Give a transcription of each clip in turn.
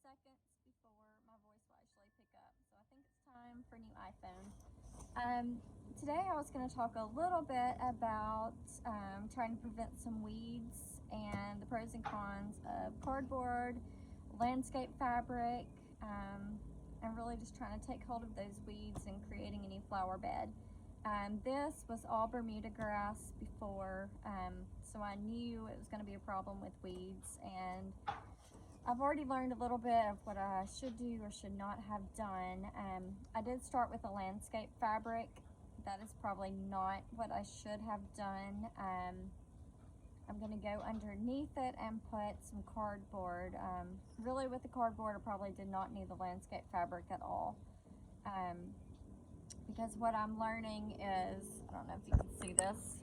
seconds before my voice will actually pick up. So I think it's time for a new iPhone. Today I was going to talk a little bit about trying to prevent some weeds and the pros and cons of cardboard, landscape fabric, and really just trying to take hold of those weeds and creating a new flower bed. This was all Bermuda grass before, so I knew it was going to be a problem with weeds, and I've already learned a little bit of what I should do or should not have done. I did start with a landscape fabric. That is probably not what I should have done. I'm going to go underneath it and put some cardboard. Really with the cardboard, I probably did not need the landscape fabric at all. Because what I'm learning is, I don't know if you can see this,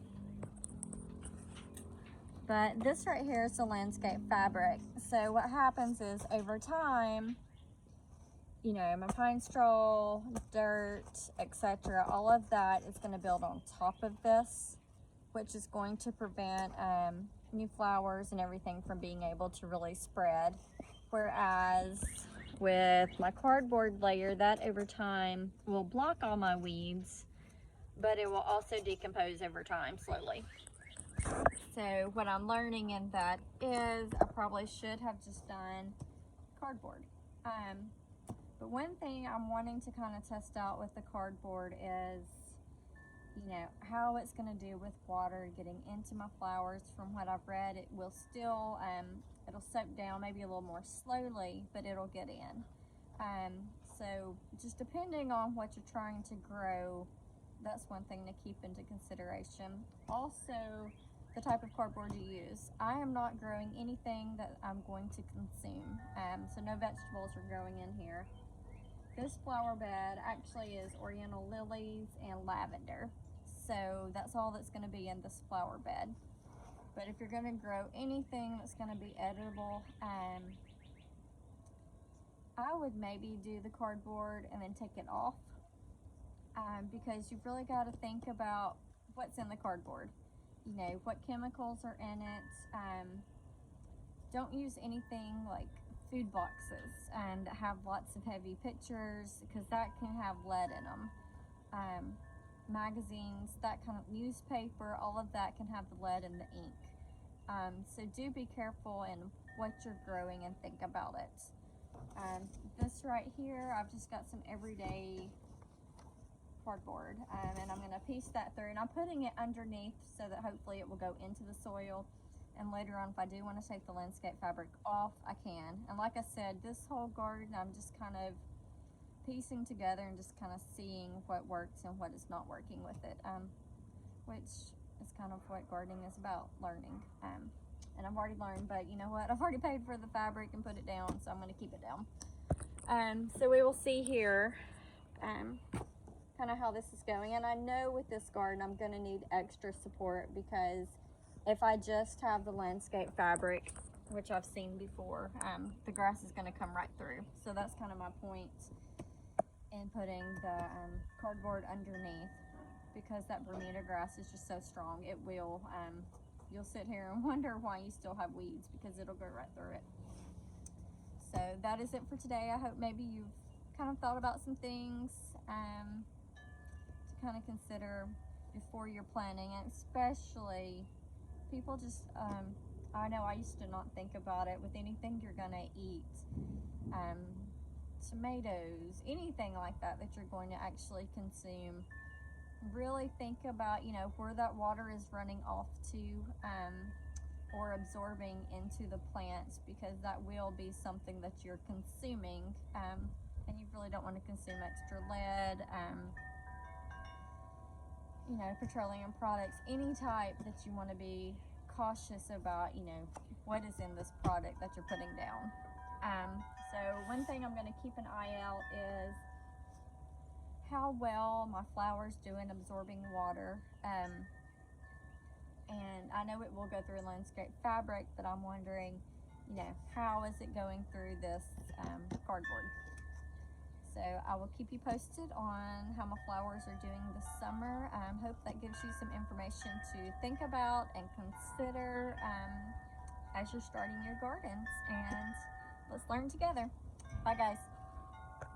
but this right here is the landscape fabric. So what happens is over time, you know, my pine straw, dirt, etc., all of that is going to build on top of this, which is going to prevent new flowers and everything from being able to really spread. Whereas with my cardboard layer, that over time will block all my weeds, but it will also decompose over time slowly. So what I'm learning in that is I probably should have just done cardboard. But one thing I'm wanting to kind of test out with the cardboard is, you know, how it's going to do with water getting into my flowers. From what I've read, it will still, it'll soak down maybe a little more slowly, but it'll get in. So just depending on what you're trying to grow, that's one thing to keep into consideration. Also, the type of cardboard you use. I am not growing anything that I'm going to consume, so no vegetables are growing in here. This flower bed actually is oriental lilies and lavender, so that's all that's going to be in this flower bed. But if you're going to grow anything that's going to be edible, I would maybe do the cardboard and then take it off, because you've really got to think about what's in the cardboard. You know, what chemicals are in it. Don't use anything like food boxes and have lots of heavy pictures, because that can have lead in them. Magazines, that kind of newspaper, all of that can have the lead in the ink. So do be careful in what you're growing and think about it. This right here, I've just got some everyday cardboard, and I'm going to piece that through, and I'm putting it underneath so that hopefully it will go into the soil, and later on if I do want to take the landscape fabric off, I can. And like I said, this whole garden I'm just kind of piecing together and just kind of seeing what works and what is not working with it, which is kind of what gardening is about, learning. And I've already learned, but you know what, I've already paid for the fabric and put it down, so I'm going to keep it down. So we will see here kind of how this is going. And I know with this garden I'm going to need extra support, because if I just have the landscape fabric, which I've seen before, the grass is going to come right through. So that's kind of my point in putting the cardboard underneath, because that Bermuda grass is just so strong. It will, you'll sit here and wonder why you still have weeds, because it'll go right through it. So that is it for today. I hope maybe you've kind of thought about some things to kind of consider before you're planning, and especially people just, I know I used to not think about it with anything you're gonna eat, tomatoes, anything like that that you're going to actually consume. Really think about, you know, where that water is running off to, or absorbing into the plants, because that will be something that you're consuming, and you really don't want to consume extra lead, you know, petroleum products, any type that you want to be cautious about, you know, what is in this product that you're putting down. So one thing I'm going to keep an eye out is how well my flowers do in absorbing water. And I know it will go through landscape fabric, but I'm wondering, you know, how is it going through this cardboard? So I will keep you posted on how my flowers are doing this summer. Hope that gives you some information to think about and consider as you're starting your gardens, and let's learn together. Bye, guys.